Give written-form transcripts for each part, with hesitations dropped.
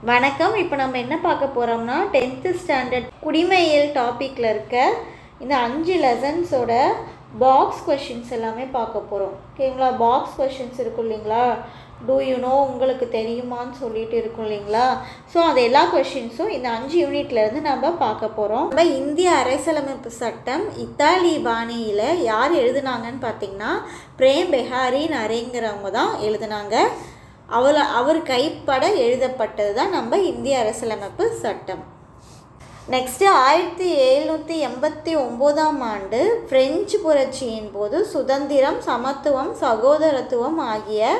வணக்கம். இப்போ நம்ம என்ன பார்க்க போகிறோம்னா 10th ஸ்டாண்டர்ட் குடிமையியல் டாப்பிக்கில் இருக்க இந்த 5 லெசன்ஸோட பாக்ஸ் கொஷின்ஸ் எல்லாமே பார்க்க போகிறோம். ஓகேங்களா? பாக்ஸ் கொஷின்ஸ் இருக்கும் இல்லைங்களா, டூ யூ நோ, உங்களுக்கு தெரியுமான்னு சொல்லிட்டு இருக்கும் இல்லைங்களா. ஸோ அது எல்லா கொஷின்ஸும் இந்த 5 யூனிட்லேருந்து நம்ம பார்க்க போகிறோம். நம்ம இந்திய அரசியலமைப்பு சட்டம் இத்தாலி பாணியில் யார் எழுதுனாங்கன்னு பார்த்திங்கன்னா பிரேம் பெஹாரி நரேங்கிறவங்க தான் எழுதுனாங்க. அவர் கைப்பட எழுதப்பட்டது தான் நம்ம இந்திய அரசியலமைப்பு சட்டம். நெக்ஸ்ட்டு 1789ஆம் ஆண்டு பிரெஞ்சு புரட்சியின் போது சுதந்திரம், சமத்துவம், சகோதரத்துவம் ஆகிய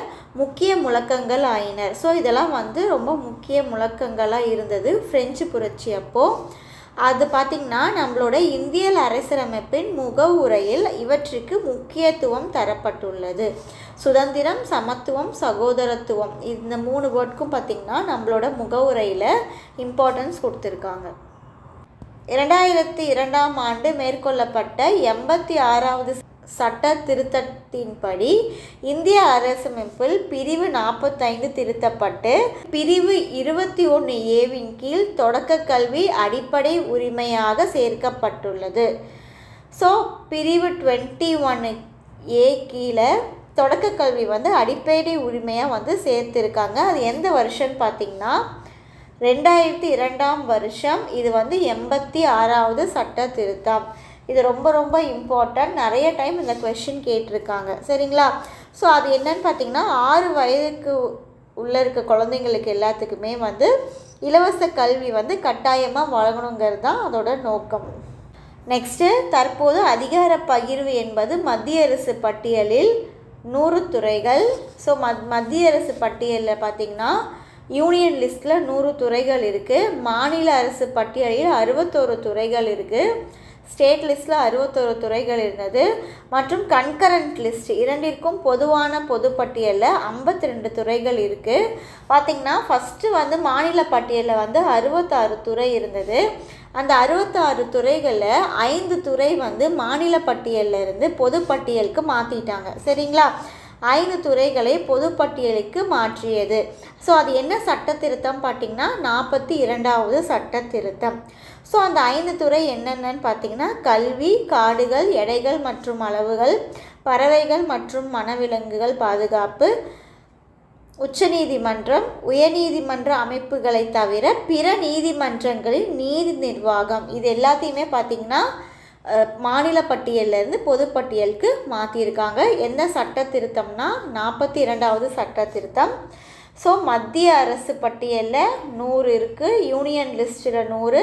முக்கிய முழக்கங்கள் ஆயினர். ஸோ இதெல்லாம் ரொம்ப முக்கிய முழக்கங்களாக இருந்தது பிரெஞ்சு புரட்சி அப்போது. அது பார்த்திங்கன்னா நம்மளோட இந்திய அரசியலமைப்பின் முகவுரையில் இவற்றுக்கு முக்கியத்துவம் தரப்பட்டுள்ளது. சுதந்திரம், சமத்துவம், சகோதரத்துவம், இந்த 3 வேர்டுக்கும் பார்த்திங்கன்னா நம்மளோட முகவுரையில் இம்பார்ட்டன்ஸ் கொடுத்துருக்காங்க. 2002ஆம் ஆண்டு மேற்கொள்ளப்பட்ட 86வது சட்ட திருத்தத்தின்படி இந்திய அரசியலமைப்பில் பிரிவு 45 திருத்தப்பட்டு பிரிவு 21A கீழ் தொடக்க கல்வி அடிப்படை உரிமையாக சேர்க்கப்பட்டுள்ளது. ஸோ பிரிவு 21A கீழே தொடக்க கல்வி அடிப்படை உரிமையாக சேர்த்துருக்காங்க. அது எந்த வருஷம்னு பார்த்திங்கன்னா 2002ஆம் வருஷம். இது 86வது சட்ட திருத்தம். இது ரொம்ப இம்பார்ட்டன்ட். நிறைய டைம் இந்த கொஷின் கேட்டிருக்காங்க, சரிங்களா? ஸோ அது என்னன்னு பார்த்திங்கன்னா 6 வயதுக்கு உள்ளே இருக்க குழந்தைங்களுக்கு எல்லாத்துக்குமே இலவச கல்வி கட்டாயமாக வழங்கணுங்கிறது தான் அதோட நோக்கம். நெக்ஸ்ட்டு, தற்போது அதிகார பகிர்வு என்பது மத்திய அரசு பட்டியலில் 100 துறைகள். ஸோ மத்திய அரசு பட்டியலில் பார்த்திங்கன்னா யூனியன் லிஸ்ட்டில் 100 துறைகள் இருக்குது. மாநில அரசு பட்டியலில் 61 துறைகள் இருக்குது. ஸ்டேட் லிஸ்ட்டில் 61 துறைகள் இருந்தது. மற்றும் கன்கரண்ட் லிஸ்ட் இரண்டிற்கும் பொதுவான பொதுப்பட்டியலில் 52 துறைகள் இருக்குது. பார்த்திங்கன்னா ஃபஸ்ட்டு மாநில பட்டியலில் 66 துறை இருந்தது. அந்த 66 துறைகளில் 5 துறை மாநில பட்டியலில் இருந்து பொதுப்பட்டியலுக்கு மாற்றிட்டாங்க, சரிங்களா? 5 துறைகளை பொதுப்பட்டியலுக்கு மாற்றியது. ஸோ அது என்ன சட்ட திருத்தம் பார்த்திங்கன்னா 42வது சட்ட திருத்தம். ஸோ அந்த 5 துறை என்னென்னு பார்த்திங்கன்னா கல்வி, காடுகள், எடைகள் மற்றும் அளவுகள், பறவைகள் மற்றும் வனவிலங்குகள் பாதுகாப்பு, உச்சநீதிமன்றம், உயர்நீதிமன்ற அமைப்புகளை தவிர பிற நீதிமன்றங்களில் நீதி நிர்வாகம். இது எல்லாத்தையுமே பார்த்திங்கன்னா மாநில பட்டியலிருந்து பொதுப்பட்டியலுக்கு மாற்றியிருக்காங்க. எந்த சட்ட திருத்தம்னா 42வது சட்ட திருத்தம். ஸோ மத்திய அரசு பட்டியலில் 100 இருக்குது, யூனியன் லிஸ்ட்டில் 100,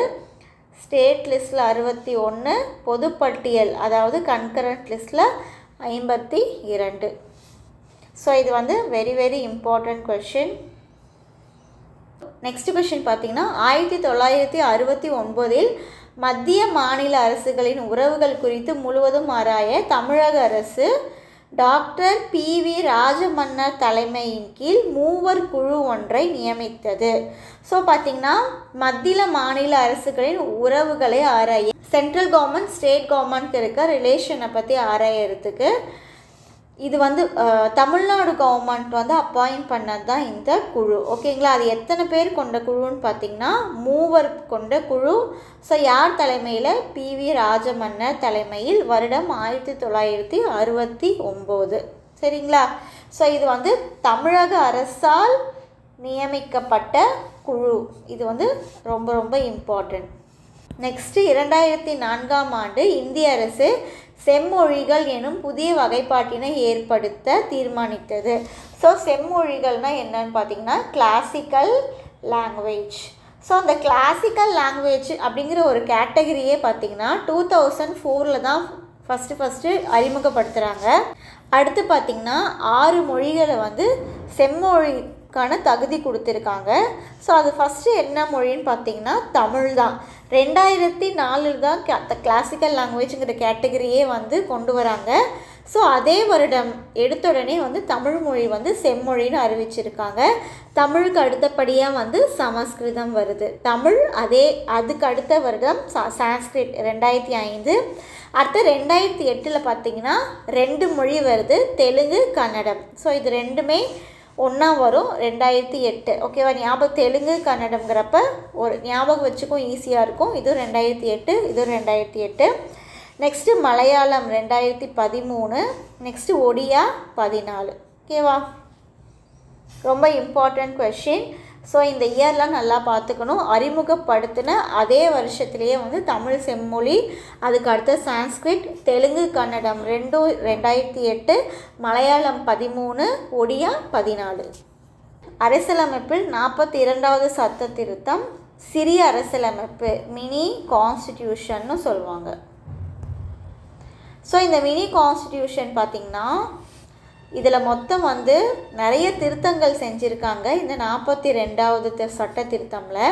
ஸ்டேட் லிஸ்ட்டில் 61, பொதுப்பட்டியல் அதாவது கன்கரண்ட் லிஸ்ட்டில் 52. ஸோ இது very important question. Next question பார்த்திங்கன்னா 1969இல் மத்திய மாநில அரசுகளின் உறவுகள் குறித்து முழுவதும் ஆராய தமிழக அரசு டாக்டர் PV ராஜமன்னர் தலைமையின் கீழ் 3 குழு ஒன்றை நியமித்தது. ஸோ பார்த்திங்கன்னா மத்திய மாநில அரசுகளின் உறவுகளை ஆராய சென்ட்ரல் கவர்மெண்ட் ஸ்டேட் கவர்மெண்ட்க்கு இருக்க ரிலேஷனை பற்றி ஆராயறதுக்கு இது தமிழ்நாடு கவர்மெண்ட் அப்பாயிண்ட் பண்ணது தான் இந்த குழு, ஓகேங்களா? அது எத்தனை பேர் கொண்ட குழுன்னு பார்த்திங்கன்னா 3 கொண்ட குழு. ஸோ யார் தலைமையில்? PV ராஜமன்னர் தலைமையில் வருடம் 1969, சரிங்களா? ஸோ இது தமிழக அரசால் நியமிக்கப்பட்ட குழு. இது ரொம்ப இம்பார்ட்டன்ட். நெக்ஸ்ட்டு 2004ஆம் ஆண்டு இந்திய அரசு செம்மொழிகள் எனும் புதிய வகைப்பாட்டினை ஏற்படுத்த தீர்மானித்தது. ஸோ செம்மொழிகள்னால் என்னன்னு பார்த்திங்கன்னா கிளாசிக்கல் லாங்குவேஜ். ஸோ அந்த கிளாசிக்கல் லாங்குவேஜ் அப்படிங்கிற ஒரு கேட்டகரியே பார்த்திங்கன்னா 2004 தான் ஃபஸ்ட்டு அறிமுகப்படுத்துகிறாங்க. அடுத்து பார்த்திங்கன்னா 6 மொழிகளை செம்மொழிக்கான தகுதி கொடுத்துருக்காங்க. ஸோ அது ஃபஸ்ட்டு என்ன மொழின்னு பார்த்திங்கன்னா தமிழ் தான். 2004 தான் கிளாசிக்கல் லாங்குவேஜுங்கிற கேட்டகரியே கொண்டு வராங்க. ஸோ அதே வருடம் எடுத்த உடனே தமிழ் மொழி செம்மொழின்னு அறிவிச்சிருக்காங்க. தமிழுக்கு அடுத்தபடியாக சமஸ்கிருதம் வருது. தமிழ் அதுக்கு அடுத்த வருடம் சான்ஸ்கிரிட் 2005. அடுத்து 2008 பார்த்திங்கன்னா 2 மொழி வருது, தெலுங்கு, கன்னடம். ஸோ இது ரெண்டுமே ஒன்றா வரும் 2008. ஓகேவா? ஞாபகம் தெலுங்கு கன்னடம்ங்கிறப்ப ஒரு ஞாபகம் வச்சுக்கும் ஈஸியாக இருக்கும். இது 2008, இது 2008. Next Malayalam 2013, next Odia 14. ஓகேவா? ரொம்ப இம்பார்ட்டண்ட் கொஷின். ஸோ இந்த இயர்லாம் நல்லா பார்த்துக்கணும். அறிமுகப்படுத்தின அதே வருஷத்துலேயே வந்து தமிழ் செம்மொழி, அதுக்கு அடுத்த சான்ஸ்கிரிட், தெலுங்கு கன்னடம் 2008, மலையாளம் 13, ஒடியா 14. அரசியலமைப்பில் 42வது சட்ட திருத்தம் சிறிய அரசியலமைப்பு, மினி கான்ஸ்டிடியூஷன்னு சொல்லுவாங்க. ஸோ இந்த மினி கான்ஸ்டிடியூஷன் பார்த்திங்கன்னா இதில் மொத்தம் வந்து நிறைய திருத்தங்கள் செஞ்சுருக்காங்க இந்த 42வது சட்ட திருத்தமில்.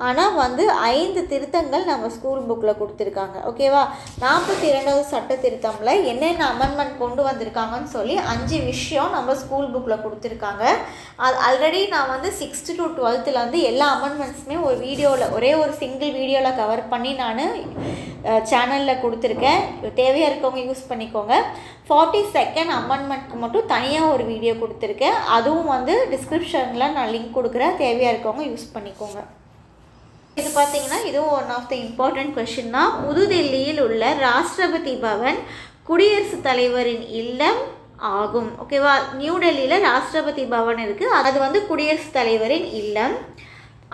ஆனால் வந்து 5 திருத்தங்கள் நம்ம ஸ்கூல் புக்கில் கொடுத்துருக்காங்க. ஓகேவா? 42வது சட்ட திருத்தமில் என்னென்ன அமெண்ட்மெண்ட் கொண்டு வந்திருக்காங்கன்னு சொல்லி 5 விஷயம் நம்ம ஸ்கூல் புக்கில் கொடுத்துருக்காங்க. அது ஆல்ரெடி நான் வந்து 6th to 12th வந்து எல்லா அமெண்ட்மெண்ட்ஸுமே ஒரு வீடியோவில், ஒரே ஒரு சிங்கிள் வீடியோவில் கவர் பண்ணி நான் சேனலில் கொடுத்துருக்கேன். தேவையாக இருக்கவங்க யூஸ் பண்ணிக்கோங்க. 42nd அமெண்ட்மெண்ட்க்கு மட்டும் தனியாக ஒரு வீடியோ கொடுத்துருக்கேன். அதுவும் வந்து டிஸ்கிரிப்ஷனில் நான் லிங்க் கொடுக்குறேன். தேவையாக இருக்கவங்க யூஸ் பண்ணிக்கோங்க. இது பார்த்திங்கன்னா இதுவும் one of the important question தான். புதுடெல்லியில் உள்ள ராஷ்டிரபதி பவன் குடியரசுத் தலைவரின் இல்லம் ஆகும். ஓகேவா? நியூ டெல்லியில் ராஷ்டிரபதி பவன் இருக்குது. அது வந்து குடியரசுத் தலைவரின் இல்லம்.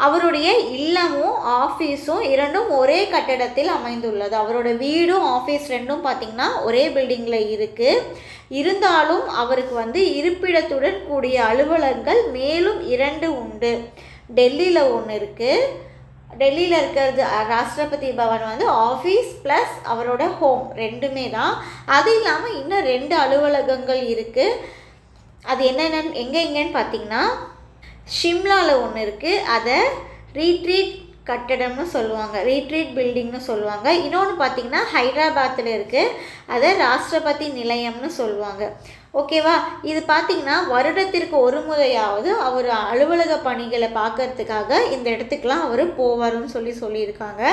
அவருடைய இல்லமும் ஆஃபீஸும் இரண்டும் ஒரே கட்டடத்தில் அமைந்துள்ளது. அவரோட வீடும் ஆஃபீஸ் ரெண்டும் பார்த்திங்கன்னா ஒரே பில்டிங்கில் இருக்குது. இருந்தாலும் அவருக்கு வந்து இருப்பிடத்துடன் கூடிய அலுவலகங்கள் மேலும் 2 உண்டு. டெல்லியில் ஒன்று இருக்குது. டெல்லியில் இருக்கிறது ராஷ்டிரபதி பவன் வந்து ஆஃபீஸ் ப்ளஸ் அவரோட ஹோம் ரெண்டுமே தான். அது இல்லாமல் இன்னும் 2 அலுவலகங்கள் இருக்குது. அது என்னென்னு எங்கேன்னு பார்த்திங்கன்னா ஷிம்லாவில் ஒன்று இருக்குது. அதை ரீட்ரீட் கட்டடம்னு சொல்லுவாங்க, ரீட்ரீட் பில்டிங்னு சொல்லுவாங்க. இன்னொன்று பார்த்திங்கன்னா ஹைதராபாத்தில் இருக்குது. அதை ராஷ்டிரபதி நிலையம்னு சொல்லுவாங்க. ஓகேவா? இது பார்த்திங்கன்னா வருடத்திற்கு ஒரு முறையாவது அவர் அலுவலக பணிகளை பார்க்கறதுக்காக இந்த இடத்துக்கெலாம் அவர் போவார்னு சொல்லியிருக்காங்க.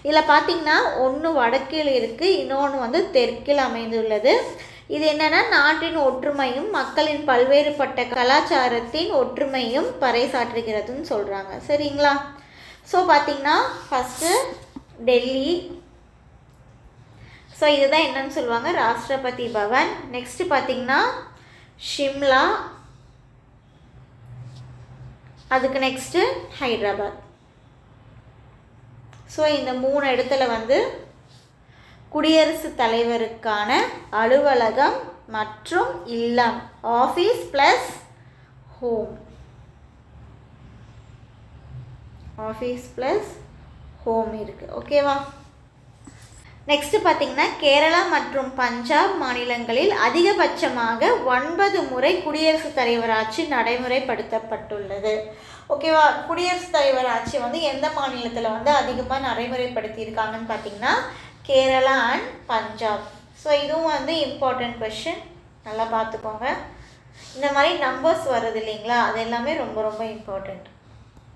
இதில் பார்த்திங்கன்னா ஒன்று வடக்கில் இருக்குது, இன்னொன்று வந்து தெற்கில் அமைந்துள்ளது. இது என்னென்னா நாட்டின் ஒற்றுமையும் மக்களின் பல்வேறுபட்ட கலாச்சாரத்தின் ஒற்றுமையும் பறைசாற்றுகிறதுன்னு சொல்கிறாங்க. சரிங்களா? ஸோ பார்த்திங்கன்னா ஃபஸ்ட்டு டெல்லி. ஸோ இதுதான் என்னன்னு சொல்லுவாங்க ராஷ்டிரபதி பவன். நெக்ஸ்ட்டு பார்த்திங்கன்னா ஷிம்லா, அதுக்கு நெக்ஸ்ட்டு ஹைதராபாத். ஸோ இந்த 3 இடத்துல வந்து குடியரசுத் தலைவருக்கான அலுவலகம் மற்றும் இல்லம், office plus home, office plus home இருக்குது. ஓகேவா? நெக்ஸ்ட்டு பார்த்திங்கன்னா கேரளா மற்றும் பஞ்சாப் மாநிலங்களில் அதிகபட்சமாக 9 முறை குடியரசுத் தலைவர் ஆட்சி நடைமுறைப்படுத்தப்பட்டுள்ளது. ஓகேவா? குடியரசுத் தலைவர் ஆட்சி வந்து எந்த மாநிலத்தில் வந்து அதிகமாக நடைமுறைப்படுத்தியிருக்காங்கன்னு பார்த்திங்கன்னா கேரளா அண்ட் பஞ்சாப். ஸோ இதுவும் வந்து இம்பார்ட்டண்ட் கொஷின், நல்லா பார்த்துக்கோங்க. இந்த மாதிரி நம்பர்ஸ் வருது இல்லைங்களா, அது எல்லாமே ரொம்ப ரொம்ப இம்பார்ட்டண்ட்.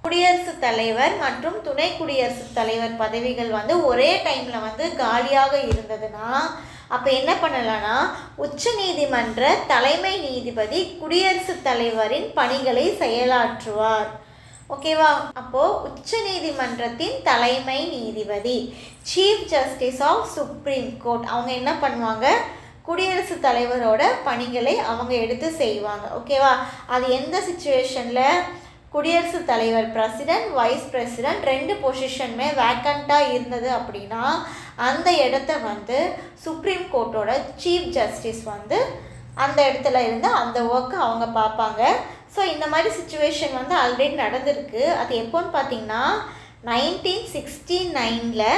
குடியரசுத் தலைவர் மற்றும் துணை குடியரசுத் தலைவர் பதவிகள் வந்து ஒரே டைமில் வந்து காலியாக இருந்ததுன்னா அப்போ என்ன பண்ணலான்னா உச்ச நீதிமன்ற தலைமை நீதிபதி குடியரசுத் தலைவரின் பணிகளை செயலாற்றுவார். ஓகேவா? அப்போது உச்ச நீதிமன்றத்தின் தலைமை நீதிபதி chief justice of supreme court அவங்க என்ன பண்ணுவாங்க, குடியரசுத் தலைவரோட பணிகளை அவங்க எடுத்து செய்வாங்க. ஓகேவா? அது எந்த சிச்சுவேஷனில் குடியரசுத் தலைவர் பிரசிடென்ட், வைஸ் பிரசிடென்ட் 2 பொசிஷனுமே வேக்கண்ட்டாக இருந்தது அப்படின்னா அந்த இடத்த வந்து சுப்ரீம் கோர்ட்டோட சீஃப் ஜஸ்டிஸ் வந்து அந்த இடத்துல இருந்து அந்த ஒர்க்கை அவங்க பார்ப்பாங்க. ஸோ இந்த மாதிரி சிச்சுவேஷன் வந்து ஆல்ரெடி நடந்திருக்கு. அது எப்போன்னு பார்த்தீங்கன்னா 1969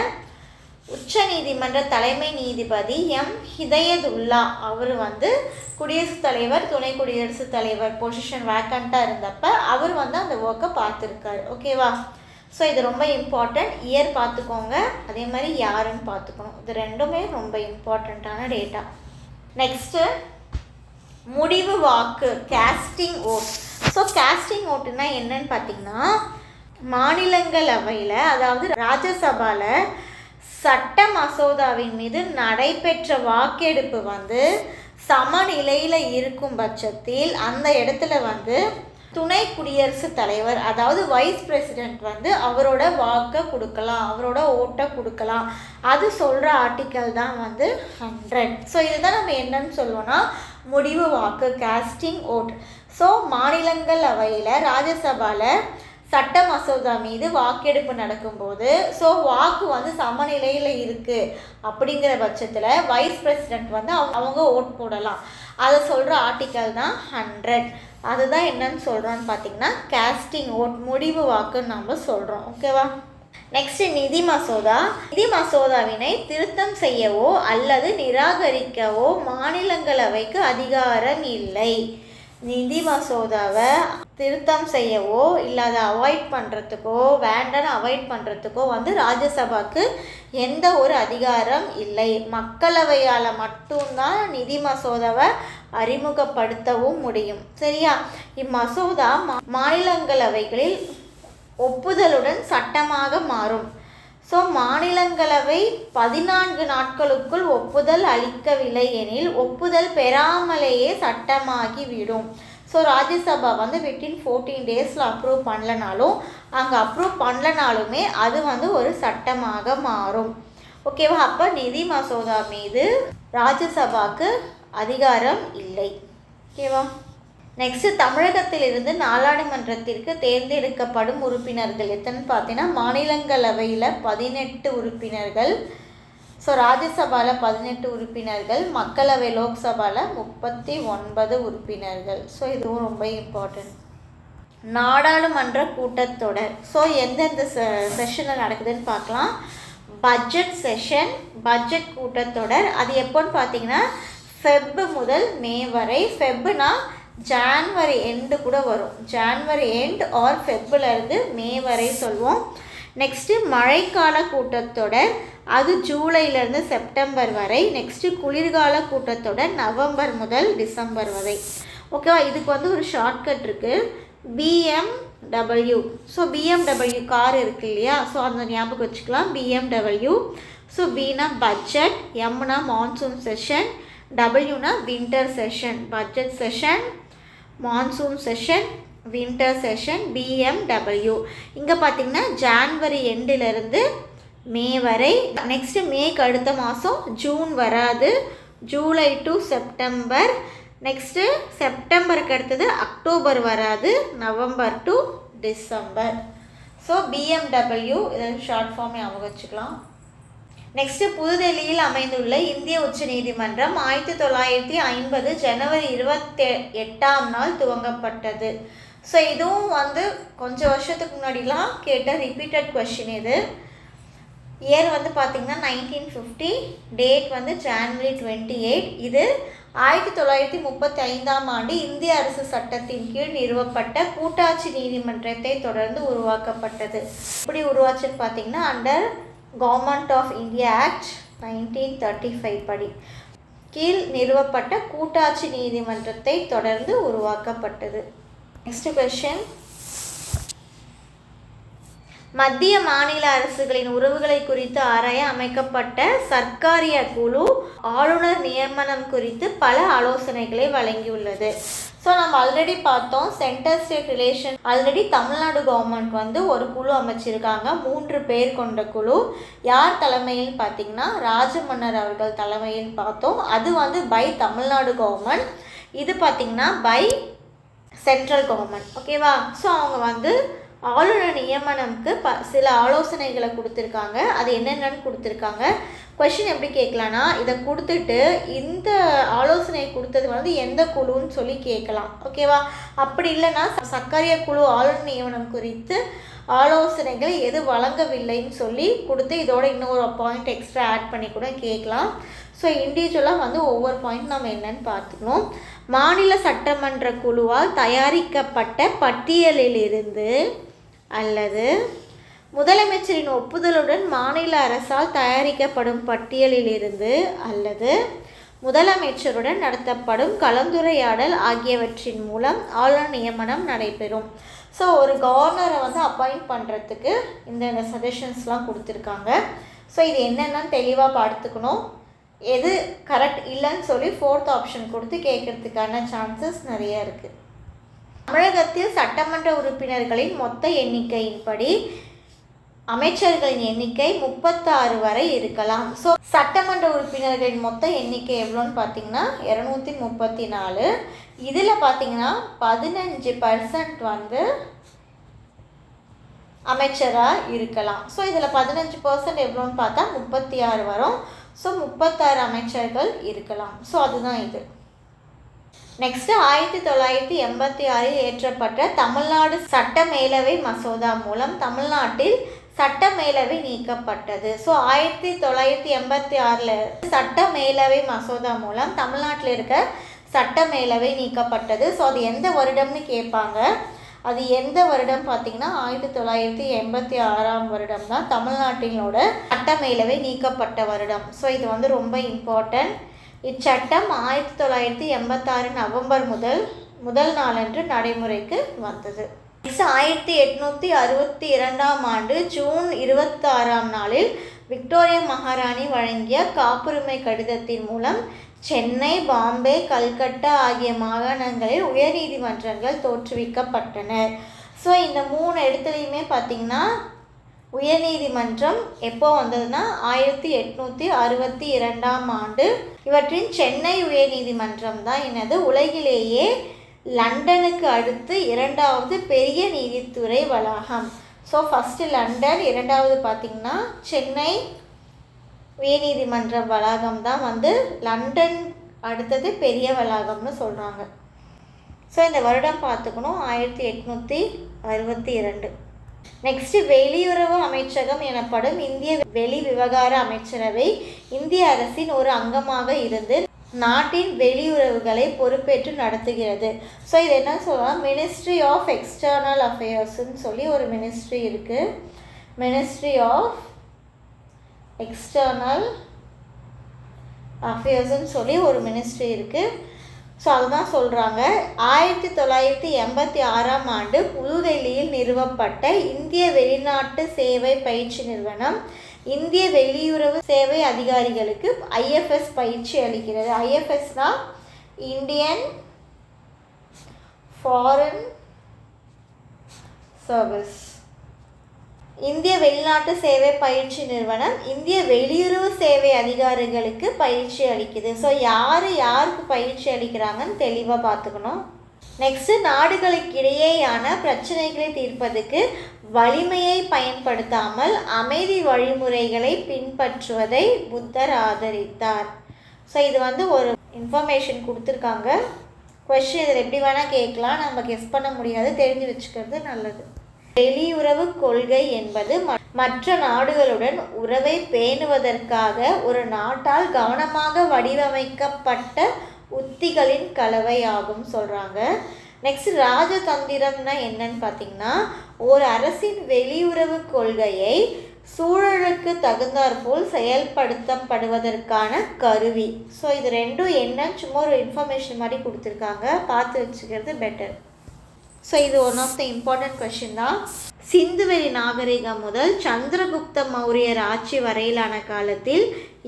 உச்ச நீதிமன்ற தலைமை நீதிபதி எம் ஹிதயதுல்லா அவர் வந்து குடியரசுத் தலைவர் துணை குடியரசுத் தலைவர் பொசிஷன் வேக்கண்ட்டாக இருந்தப்ப அவர் வந்து அந்த ஒர்க்கை பார்த்துருக்காரு. ஓகேவா? ஸோ இது ரொம்ப இம்பார்ட்டண்ட். இயர் பார்த்துக்கோங்க, அதே மாதிரி யாருன்னு பார்த்துக்கணும். இது ரெண்டுமே ரொம்ப இம்பார்ட்டண்ட்டான டேட்டா. நெக்ஸ்ட்டு முடிவு வாக்கு, கேஸ்டிங் ஓட். ஸோ கேஸ்டிங் ஓட்டுன்னா என்னன்னு பார்த்தீங்கன்னா மாநிலங்களவையில் அதாவது ராஜ்யசபாவில் சட்ட மசோதாவின் மீது நடைபெற்ற வாக்கெடுப்பு வந்து சமநிலையில் இருக்கும் பட்சத்தில் அந்த இடத்துல வந்து துணை குடியரசுத் தலைவர் அதாவது வைஸ் பிரசிடெண்ட் வந்து அவரோட வாக்கை கொடுக்கலாம், அவரோட ஓட்டை கொடுக்கலாம். அது சொல்கிற ஆர்டிக்கல் தான் வந்து 100. ஸோ இதுதான் நம்ம என்னன்னு சொல்லுவோம்னா முடிவு வாக்கு, காஸ்டிங் ஓட். ஸோ மாநிலங்களவையில் ராஜ்யசபாவில் சட்ட மசோதா மீது வாக்கெடுப்பு நடக்கும்போது வாக்கு வந்து சமநிலையில் இருக்குது அப்படிங்கிற பட்சத்தில் வைஸ் பிரசிடெண்ட் வந்து அவங்க ஓட் போடலாம். அதை சொல்கிற ஆர்டிக்கல் தான் 100. அதுதான் என்னன்னு சொல்கிறோன்னு பார்த்தீங்கன்னா காஸ்டிங் ஓட், முடிவு வாக்குன்னு நம்ம சொல்கிறோம். ஓகேவா? நெக்ஸ்ட் நிதி மசோதா. நிதி மசோதாவினை திருத்தம் செய்யவோ அல்லது நிராகரிக்கவோ மாநிலங்களவைக்கு அதிகாரம் இல்லை. நிதி மசோதாவை திருத்தம் செய்யவோ இல்லை அதை அவாய்ட் பண்ணுறதுக்கோ வேண்டான்னு அவாய்ட் பண்ணுறதுக்கோ வந்து ராஜ்யசபாவுக்கு எந்த ஒரு அதிகாரம் இல்லை. மக்களவையால் மட்டும்தான் நிதி மசோதாவை அறிமுகப்படுத்தவும் முடியும். சரியா? இம்மசோதா மாநிலங்களவைகளில் ஒப்புதலுடன் சட்டமாக மாறும். ஸோ மாநிலங்களவை 14 நாட்களுக்குள் ஒப்புதல் அளிக்கவில்லை எனில் ஒப்புதல் பெறாமலேயே சட்டமாகிவிடும். ஸோ ராஜ்யசபா வந்து வித்தின் 14 டேஸில் அப்ரூவ் பண்ணலனாலும் அங்கே அப்ரூவ் பண்ணலனாலுமே அது வந்து ஒரு சட்டமாக மாறும். ஓகேவா? அப்போ நிதி மசோதா மீது ராஜ்யசபாவுக்கு அதிகாரம் இல்லை. ஓகேவா? நெக்ஸ்ட்டு தமிழகத்திலிருந்து நாடாளுமன்றத்திற்கு தேர்ந்தெடுக்கப்படும் உறுப்பினர்கள் எத்தனை பார்த்தீங்கன்னா மாநிலங்களவையில் 18 உறுப்பினர்கள், ஸோ ராஜ்யசபாவில் 18 உறுப்பினர்கள், மக்களவை லோக்சபாவில் 39 உறுப்பினர்கள். ஸோ இதுவும் ரொம்ப இம்பார்ட்டன்ட். நாடாளுமன்ற கூட்டத்தொடர் ஸோ எந்தெந்த செஷனில் நடக்குதுன்னு பார்க்கலாம். பட்ஜெட் செஷன், பட்ஜெட் கூட்டத்தொடர் அது எப்போன்னு பார்த்தீங்கன்னா ஃபெப் முதல் மே வரை. ஃபெப்னா ஜான்வரி எண்டு கூட வரும், ஜான்வரி எண்ட் ஆர் ஃபெப்லேருந்து மே வரை சொல்லுவோம். நெக்ஸ்ட்டு மழைக்கால கூட்டத்தொடர் அது ஜூலையிலேருந்து செப்டம்பர் வரை. நெக்ஸ்ட்டு குளிர்கால கூட்டத்தொடர் நவம்பர் முதல் டிசம்பர் வரை. ஓகேவா? இதுக்கு வந்து ஒரு ஷார்ட்கட் இருக்குது, BMW. ஸோ BMW கார் இருக்குது இல்லையா, ஸோ அந்த ஞாபகம் வச்சுக்கலாம், BMW. ஸோ பினா பட்ஜெட், எம்னா மான்சூன் செஷன், டபிள்யூனா winter session. Budget session, monsoon session, winter session, BMW. இங்கே பார்த்திங்கன்னா ஜான்வரி எண்டிலிருந்து மே வரை. நெக்ஸ்ட்டு மேக்கு அடுத்த மாதம் ஜூன் வராது, ஜூலை டு செப்டம்பர். நெக்ஸ்ட்டு செப்டம்பருக்கு அடுத்தது அக்டோபர் வராது, November to December. So BMW இதை ஷார்ட் ஃபார்ம் ஞாபகம் வச்சுக்கலாம். நெக்ஸ்ட்டு புதுடெல்லியில் அமைந்துள்ள இந்திய உச்ச நீதிமன்றம் 1950 ஜனவரி 28ஆம் நாள் துவங்கப்பட்டது. ஸோ இதுவும் வந்து கொஞ்சம் வருஷத்துக்கு முன்னாடிலாம் கேட்ட ரிப்பீட்டட் கொஷின். இது இயர் வந்து பார்த்திங்கன்னா 1950, டேட் வந்து ஜான்வரி 28. இது 1935ஆம் ஆண்டு இந்திய அரசு சட்டத்தின் கீழ் நிறுவப்பட்ட கூட்டாட்சி நீதிமன்றத்தை தொடர்ந்து உருவாக்கப்பட்டது. எப்படி உருவாச்சுன்னு பார்த்திங்கன்னா under government of India act 1935 படி கீழ் நிறுவப்பட்ட கூட்டாட்சி நீதிமன்றத்தை தொடர்ந்து உருவாக்கப்பட்டது. Next question. மத்திய மாநில அரசுகளின் உறவுகளை குறித்து ஆராய அமைக்கப்பட்ட சர்க்காரிய குழு ஆளுநர் நியமனம் குறித்து பல ஆலோசனைகளை வழங்கியுள்ளது. ஸோ நம்ம ஆல்ரெடி பார்த்தோம் centre state relation. Already Tamil Nadu government வந்து ஒரு குழு அமைச்சிருக்காங்க, 3 பேர் கொண்ட குழு. யார் தலைமையில் பார்த்திங்கன்னா ராஜமன்னர் அவர்கள் தலைமையில் பார்த்தோம். அது வந்து பை தமிழ்நாடு கவர்மெண்ட், இது பார்த்திங்கன்னா பை சென்ட்ரல் கவர்மெண்ட். ஓகேவா? ஸோ அவங்க வந்து ஆளுநர் நியமனம்க்கு சில ஆலோசனைகளை கொடுத்துருக்காங்க. அது என்னென்னு கொடுத்துருக்காங்க. கொஷின் எப்படி கேட்கலான்னா இதை கொடுத்துட்டு இந்த ஆலோசனை கொடுத்தது வந்து எந்த குழுன்னு சொல்லி கேட்கலாம். ஓகேவா? அப்படி இல்லைன்னா சர்க்காரிய குழு ஆளுநர் நியமனம் குறித்து ஆலோசனைகள் எது வழங்கவில்லைன்னு சொல்லி கொடுத்து இதோட இன்னொரு பாயிண்ட் எக்ஸ்ட்ரா ஆட் பண்ணி கூட கேட்கலாம். ஸோ இண்டிவிஜுவலாக வந்து ஒவ்வொரு பாயிண்ட் நம்ம என்னென்னு பார்த்துக்கணும். மாநில சட்டமன்ற குழுவால் தயாரிக்கப்பட்ட பட்டியலிலிருந்து அல்லது முதலமைச்சரின் ஒப்புதலுடன் மாநில அரசால் தயாரிக்கப்படும் பட்டியலிலிருந்து அல்லது முதலமைச்சருடன் நடத்தப்படும் கலந்துரையாடல் ஆகியவற்றின் மூலம் ஆளுநர் நியமனம் நடைபெறும். ஸோ ஒரு கவர்னரை வந்து அப்பாயிண்ட் பண்ணுறதுக்கு இந்த சஜஷன்ஸ்லாம் கொடுத்துருக்காங்க. ஸோ இது என்னென்னு தெளிவாக பார்த்துக்கணும். எது கரெக்ட் இல்லைன்னு சொல்லி 4th ஆப்ஷன் கொடுத்து கேட்கறதுக்கான சான்சஸ் நிறைய இருக்குது. தமிழகத்தில் சட்டமன்ற உறுப்பினர்களின் மொத்த எண்ணிக்கையின்படி அமைச்சர்களின் எண்ணிக்கை 36 வரை இருக்கலாம். ஸோ சட்டமன்ற உறுப்பினர்களின் மொத்த எண்ணிக்கை எவ்வளோன்னு பார்த்தீங்கன்னா 234. இதில் பார்த்தீங்கன்னா 15% வந்து அமைச்சராக இருக்கலாம். ஸோ இதில் 15% எவ்வளோன்னு பார்த்தா 36 வரும். ஸோ 36 அமைச்சர்கள் இருக்கலாம். ஸோ அதுதான் இது. நெக்ஸ்ட்டு 1986 இயற்றப்பட்ட தமிழ்நாடு சட்ட மேலவை மசோதா மூலம் தமிழ்நாட்டில் சட்ட மேலவை நீக்கப்பட்டது. ஸோ 1986 சட்ட மேலவை மசோதா மூலம் தமிழ்நாட்டில் இருக்க சட்ட மேலவை நீக்கப்பட்டது. ஸோ அது எந்த வருடம்னு கேட்பாங்க. அது எந்த வருடம் பார்த்தீங்கன்னா 1986 வருடம் தான் தமிழ்நாட்டினோட சட்ட மேலவை நீக்கப்பட்ட வருடம். ஸோ இது வந்து ரொம்ப இம்பார்ட்டன்ட். இச்சட்டம் 1986 நவம்பர் முதல் நாளன்று நடைமுறைக்கு வந்தது. 1862 ஆண்டு ஜூன் 26 நாளில் விக்டோரியா மகாராணி வழங்கிய காப்புரிமை கடிதத்தின் மூலம் சென்னை, பாம்பே, கல்கட்டா ஆகிய மாகாணங்களில் உயர்நீதிமன்றங்கள் தோற்றுவிக்கப்பட்டன. ஸோ இந்த 3 இடத்துலையுமே பார்த்திங்கன்னா உயர்நீதிமன்றம் எப்போ வந்ததுன்னா 1862 ஆண்டு. இவற்றின் சென்னை உயர்நீதிமன்றம் தான் என்னது உலகிலேயே லண்டனுக்கு அடுத்து 2வது பெரிய நீதித்துறை வளாகம். ஸோ ஃபஸ்ட்டு லண்டன், 2வது பார்த்திங்கன்னா சென்னை உயர்நீதிமன்ற வளாகம் தான் வந்து லண்டன் அடுத்தது பெரிய வளாகம்னு சொல்கிறாங்க. ஸோ இந்த வருடம் பார்த்துக்கணும் 1862. நெக்ஸ்ட்டு வெளியுறவு அமைச்சகம் எனப்படும் இந்திய வெளி விவகார அமைச்சரவை இந்திய அரசின் ஒரு அங்கமாக இருந்து நாட்டின் வெளியுறவுகளை பொறுப்பேற்று நடத்துகிறது. ஸோ இது என்ன சொல்லலாம், மினிஸ்ட்ரி ஆஃப் எக்ஸ்டர்னல் அஃபேர்ஸ்ன்னு சொல்லி ஒரு மினிஸ்ட்ரி இருக்குது. மினிஸ்ட்ரி ஆஃப் எக்ஸ்டர்னல் அஃபேர்ஸ்ன்னு சொல்லி ஒரு மினிஸ்ட்ரி இருக்குது. ஸோ அதுதான் சொல்கிறாங்க. 1986 ஆண்டு புதுடெல்லியில் நிறுவப்பட்ட இந்திய வெளிநாட்டு சேவை பயிற்சி நிறுவனம் இந்திய வெளியுறவு சேவை அதிகாரிகளுக்கு IFS பயிற்சி அளிக்கிறது. IFSனா இந்தியன் ஃபாரின் சர்வீஸ். இந்திய வெளிநாட்டு சேவை பயிற்சி நிறுவனம் இந்திய வெளியுறவு சேவை அதிகாரிகளுக்கு பயிற்சி அளிக்குது. ஸோ யாருக்கு பயிற்சி அளிக்கிறாங்கன்னு தெளிவாக பார்த்துக்கணும். நெக்ஸ்ட்டு நாடுகளுக்கிடையேயான பிரச்சனைகளை தீர்ப்பதற்கு வலிமையை பயன்படுத்தாமல் அமைதி வழிமுறைகளை பின்பற்றுவதை புத்தர் ஆதரித்தார். ஸோ இது வந்து ஒரு இன்ஃபர்மேஷன் கொடுத்துருக்காங்க. கொஸ்டின் இதில் எப்படி வேணால் கேட்கலாம், நம்ம கெஸ் பண்ண முடியாது, தெரிஞ்சு வச்சுக்கிறது நல்லது. வெளியுறவு கொள்கை என்பது மற்ற நாடுகளுடன் உறவை பேணுவதற்காக ஒரு நாட்டால் கவனமாக வடிவமைக்கப்பட்ட உத்திகளின் கலவை ஆகும் சொல்கிறாங்க. நெக்ஸ்ட் ராஜதந்திரம்னா என்னன்னு பார்த்தீங்கன்னா ஒரு அரசின் வெளியுறவு கொள்கையை சூழலுக்கு தகுந்தாற்போல் செயல்படுத்தப்படுவதற்கான கருவி. ஸோ இது ரெண்டும் என்னன்னு சும்மா ஒரு இன்ஃபர்மேஷன் மாதிரி கொடுத்துருக்காங்க, பார்த்து வச்சுக்கிறது பெட்டர். ஸோ இது one of the important question தான். சிந்துவெளி நாகரிகம் முதல் சந்திரகுப்த மௌரியர் ஆட்சி வரையிலான காலத்தில்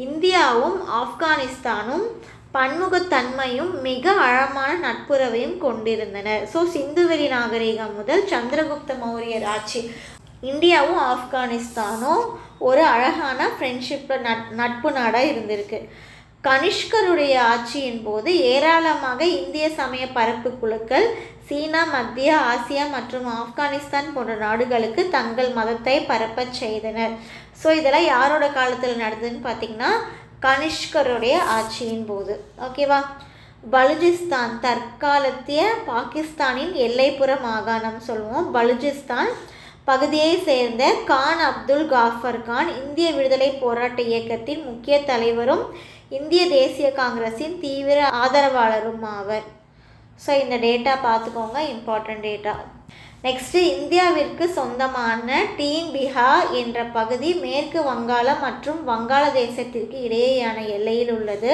இந்தியாவும் ஆப்கானிஸ்தானும் பன்முகத்தன்மையும் மிக ஆழமான நட்புறவையும் கொண்டிருந்தனர். ஸோ சிந்துவெளி நாகரிகம் முதல் சந்திரகுப்த மௌரியர் ஆட்சி, இந்தியாவும் ஆப்கானிஸ்தானும் ஒரு அழகான ஃப்ரெண்ட்ஷிப்பில் நட்பு நாடாக இருந்திருக்கு. கனிஷ்கருடைய ஆட்சியின் போது ஏராளமாக இந்திய சமய பரப்பு குழுக்கள் சீனா, மத்திய ஆசியா மற்றும் ஆப்கானிஸ்தான் போன்ற நாடுகளுக்கு தங்கள் மதத்தை பரப்பச் செய்தனர். ஸோ இதெல்லாம் யாரோட காலத்தில் நடந்ததுன்னு பார்த்திங்கன்னா கனிஷ்கருடைய ஆட்சியின் போது. ஓகேவா. பலுஜிஸ்தான் தற்காலத்திய பாகிஸ்தானின் எல்லைப்புற மாகாணம் சொல்லுவோம். பலுஜிஸ்தான் பகுதியை சேர்ந்த கான் அப்துல் காஃபர் கான் இந்திய விடுதலை போராட்ட இயக்கத்தின் முக்கிய தலைவரும் இந்திய தேசிய காங்கிரஸின் தீவிர ஆதரவாளரும் ஆவர். ஸோ இந்த டேட்டா பார்த்துக்கோங்க, இம்பார்ட்டன்ட் டேட்டா. நெக்ஸ்ட்டு இந்தியாவிற்கு சொந்தமான டீன் பிஹார் என்ற பகுதி மேற்கு வங்காளம் மற்றும் வங்காளதேசத்திற்கு இடையேயான எல்லையில் உள்ளது.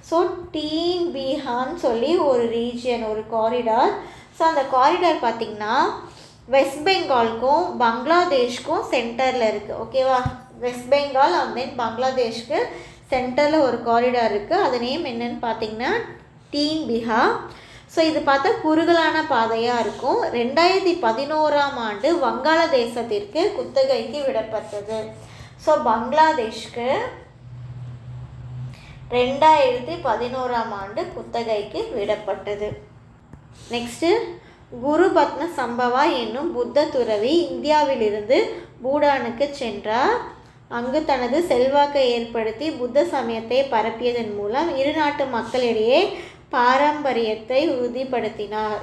ஸோ டீன் பிஹார்னு சொல்லி ஒரு ரீஜியன், ஒரு காரிடார். ஸோ அந்த காரிடார் பார்த்திங்கன்னா வெஸ்ட் பெங்காலுக்கும் பங்களாதேஷ்க்கும் சென்டரில் இருக்குது. ஓகேவா. வெஸ்ட் பெங்கால் அண்ட் தென் பங்களாதேஷ்க்கு சென்டரில் ஒரு காரிடார் இருக்குது. அது நேம் என்னன்னு பார்த்தீங்கன்னா டீன் பிஹா. ஸோ இது பார்த்தா குறுகலான பாதையாக இருக்கும். 2011ஆம் ஆண்டு வங்காளதேசத்திற்கு குத்தகைக்கு விடப்பட்டது. ஸோ பங்களாதேஷ்க்கு 2011ஆம் ஆண்டு குத்தகைக்கு விடப்பட்டது. நெக்ஸ்ட்டு, குரு பத்ம சம்பவா என்னும் புத்த துறவி இந்தியாவிலிருந்து பூடானுக்கு சென்றார். அங்கு தனது செல்வாக்கை ஏற்படுத்தி புத்த சமயத்தை பரப்பியதன் மூலம் இரு நாட்டு மக்களிடையே பாரம்பரியத்தை உறுதிப்படுத்தினார்.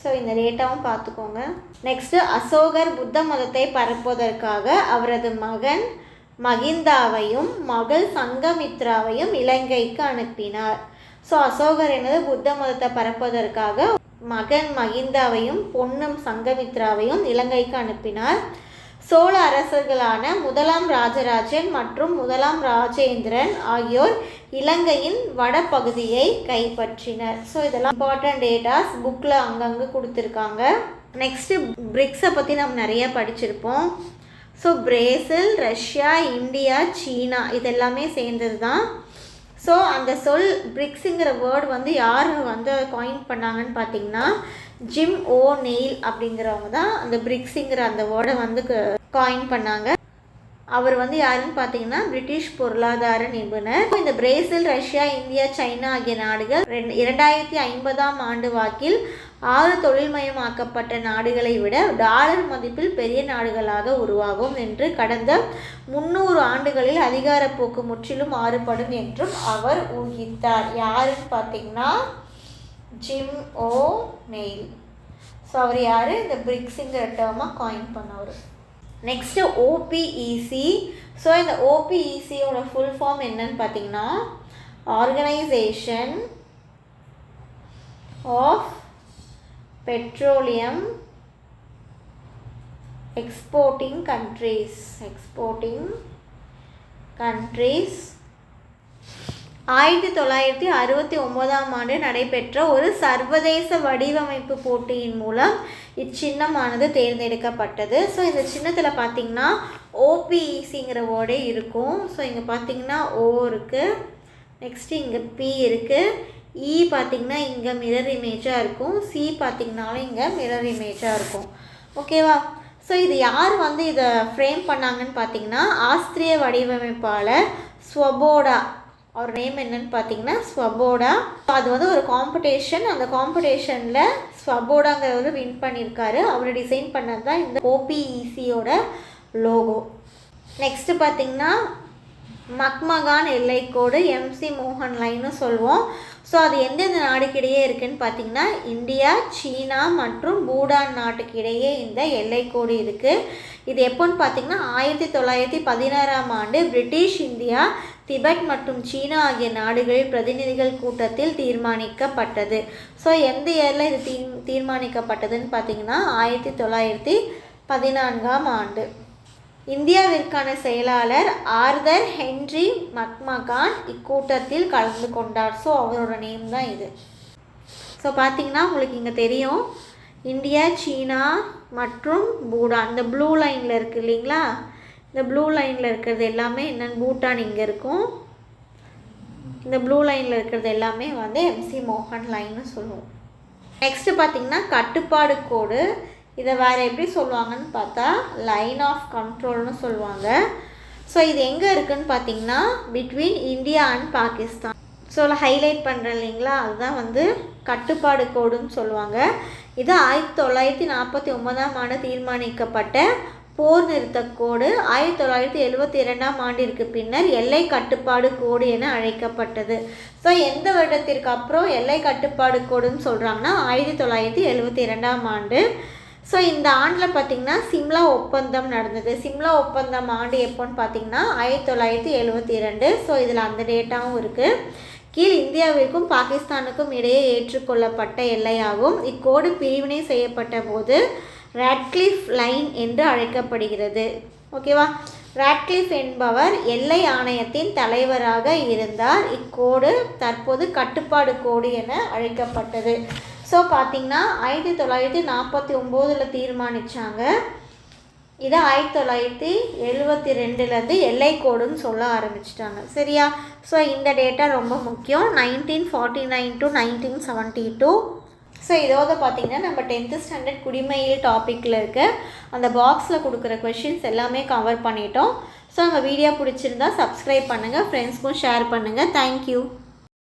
ஸோ இந்த டேட்டாவும் பார்த்துக்கோங்க. நெக்ஸ்ட்டு, அசோகர் புத்த மதத்தை பரப்புவதற்காக அவரது மகன் மகிந்தாவையும் மகள் சங்கமித்ராவையும் இலங்கைக்கு அனுப்பினார். ஸோ அசோகர் என்னது புத்த மதத்தை பரப்புவதற்காக மகன் மகிந்தாவையும் பொண்ணும் சங்கமித்ராவையும் இலங்கைக்கு அனுப்பினார். சோழ அரசர்களான முதலாம் ராஜராஜன் மற்றும் முதலாம் ராஜேந்திரன் ஆகியோர் இலங்கையின் வடபகுதியை கைப்பற்றினர். ஸோ இதெல்லாம் இம்பார்ட்டன்ட் டேட்டாஸ் புக்கில் அங்கங்கே கொடுத்துருக்காங்க. நெக்ஸ்ட்டு, பிரிக்ஸை பற்றி நம்ம நிறைய படிச்சிருப்போம். ஸோ பிரேசில், ரஷ்யா, இந்தியா, சீனா இதெல்லாமே சேர்ந்தது தான். ஸோ அந்த சொல் பிரிக்ஸுங்கிற வேர்டு வந்து யார் வந்து காயின் பண்ணாங்கன்னு பார்த்தீங்கன்னா ஜிம் ஓ நெயில் அப்படிங்கிறவங்க தான் அந்த பிரிக்ஸுங்கிற அந்த வேர்டை வந்து காயின் பண்ணாங்க. அவர் வந்து யாருன்னு பார்த்தீங்கன்னா பிரிட்டிஷ் பொருளாதார நிபுணர். இந்த பிரேசில், ரஷ்யா, இந்தியா, சைனா ஆகிய நாடுகள் 2050ஆம் ஆண்டு வாக்கில் 6 தொழில்மயமாக்கப்பட்ட நாடுகளை விட டாலர் மதிப்பில் பெரிய நாடுகளாக உருவாகும் என்று கடந்த 300 ஆண்டுகளில் அதிகாரப்போக்கு முற்றிலும் மாறுபடும் என்றும் அவர் ஊகித்தார். யாருன்னு பார்த்தீங்கன்னா ஜிம் ஓ நெயில். ஸோ அவர் யார்? இந்த பிரிக்ஸுங்கிற டேர்மாக காயின் பண்ணவர். Next OPEC. ஸோ இந்த ஓபிஇசியோட ஃபுல் ஃபார்ம் என்னன்னு பார்த்தீங்கன்னா organisation of petroleum exporting countries. 1969ஆம் ஆண்டு நடைபெற்ற ஒரு சர்வதேச வடிவமைப்பு போட்டியின் மூலம் இச்சின்னமானது தேர்ந்தெடுக்கப்பட்டது. ஸோ இந்த சின்னத்தில் பார்த்தீங்கன்னா ஓபிஇசிங்கிற வேர்டே இருக்கும். ஸோ இங்கே பார்த்தீங்கன்னா ஓ இருக்குது, நெக்ஸ்ட்டு இங்கே பி இருக்குது, இ பார்த்திங்கன்னா இங்கே மிரர் இமேஜாக இருக்கும், சி பார்த்திங்கனாலும் இங்கே மிரர் இமேஜாக இருக்கும். ஓகேவா? ஸோ இது யார் வந்து இதை ஃப்ரேம் பண்ணாங்கன்னு பார்த்தீங்கன்னா ஆஸ்திரிய வடிவமைப்பாளர் ஸ்வபோடா. அவர் நேம் என்னன்னு பார்த்தீங்கன்னா ஸ்வபோடா. அது வந்து ஒரு காம்படிஷன். அந்த காம்படிஷனில் ஸ்வபோடாங்கிறவர் வின் பண்ணியிருக்காரு. அவர் டிசைன் பண்ணது தான் இந்த ஓபிஇசியோட லோகோ. நெக்ஸ்ட்டு பார்த்திங்கன்னா மக்மகான் எல்லைக்கோடு எம்சி மோகன் லைன்னு சொல்லுவோம். ஸோ அது எந்தெந்த நாடுக்கிடையே இருக்குதுன்னு பார்த்திங்கன்னா இந்தியா, சீனா மற்றும் பூடான் நாட்டுக்கு இடையே இந்த எல்லைக்கோடு இருக்குது. இது எப்போன்னு பார்த்திங்கன்னா 1916ஆம் ஆண்டு பிரிட்டிஷ் இந்தியா, திபெத் மற்றும் சீனா ஆகிய நாடுகளில் பிரதிநிதிகள் கூட்டத்தில் தீர்மானிக்கப்பட்டது. ஸோ எந்த இயரில் இது தீர்மானிக்கப்பட்டதுன்னு பார்த்திங்கன்னா 1914ஆம் ஆண்டு. இந்தியாவிற்கான செயலாளர் ஆர்தர் ஹென்றி மக்மகான் இக்கூட்டத்தில் கலந்து கொண்டார். ஸோ அவரோட நேம் தான் இது. ஸோ பார்த்திங்கன்னா உங்களுக்கு இங்கே தெரியும் இந்தியா, சீனா மற்றும் பூடான். இந்த ப்ளூ லைனில் இருக்குது இல்லைங்களா? இந்த ப்ளூ லைனில் இருக்கிறது எல்லாமே என்னென்னு பூட்டான் இங்கே இருக்கும். இந்த ப்ளூ லைனில் இருக்கிறது எல்லாமே வந்து எம்சி மோகன் லைன்னு சொல்லுவோம். நெக்ஸ்ட்டு பார்த்திங்கன்னா கட்டுப்பாடு கோடு. இதை வேறு எப்படி சொல்லுவாங்கன்னு பார்த்தா லைன் ஆஃப் கண்ட்ரோல்னு சொல்லுவாங்க. ஸோ இது எங்கே இருக்குதுன்னு பார்த்தீங்கன்னா between India and Pakistan. So highlight பண்ணுறேன் இல்லைங்களா? அதுதான் வந்து கட்டுப்பாடு கோடுன்னு சொல்லுவாங்க. இது 1949ஆம் ஆண்டு தீர்மானிக்கப்பட்ட போர் நிறுத்த கோடு 1972ஆம் ஆண்டிற்கு பின்னர் எல்லை கட்டுப்பாடு கோடு என அழைக்கப்பட்டது. ஸோ எந்த வருடத்திற்கு அப்புறம் எல்லை கட்டுப்பாடு கோடுன்னு சொல்கிறாங்கன்னா 1972ஆம் ஆண்டு. ஸோ இந்த ஆண்டில் பார்த்திங்கன்னா சிம்லா ஒப்பந்தம் நடந்தது. சிம்லா ஒப்பந்தம் ஆண்டு எப்போன்னு பார்த்திங்கன்னா 1972. ஸோ இதில் அந்த டேட்டாவும் இருக்குது. கீழ் இந்தியாவிற்கும் பாகிஸ்தானுக்கும் இடையே ஏற்றுக்கொள்ளப்பட்ட எல்லையாகும். இக்கோடு பிரிவினை செய்யப்பட்ட போது ராட்க்ளிஃப் லைன் என்று அழைக்கப்படுகிறது. ஓகேவா? ராட்க்ளிஃப் என்பவர் எல்லை ஆணையத்தின் தலைவராக இருந்தார். இக்கோடு தற்போது கட்டுப்பாடு கோடு என அழைக்கப்பட்டது. ஸோ பார்த்திங்கன்னா 1949 தீர்மானித்தாங்க. இதை 1972லேருந்து எல்லை கோடுன்னு சொல்ல ஆரம்பிச்சிட்டாங்க. சரியா? ஸோ இந்த டேட்டா ரொம்ப முக்கியம். 1949 to 1972. ஸோ இதோட பார்த்திங்கன்னா நம்ம 10th ஸ்டாண்டர்ட் குடிமையில் டாப்பிக்கில் இருக்க அந்த பாக்ஸில் கொடுக்குற கொஷின்ஸ் எல்லாமே கவர் பண்ணிட்டோம். ஸோ உங்கள் வீடியோ பிடிச்சிருந்தா சப்ஸ்கிரைப் பண்ணுங்கள், ஃப்ரெண்ட்ஸ்க்கும் ஷேர் பண்ணுங்கள். தேங்க்யூ.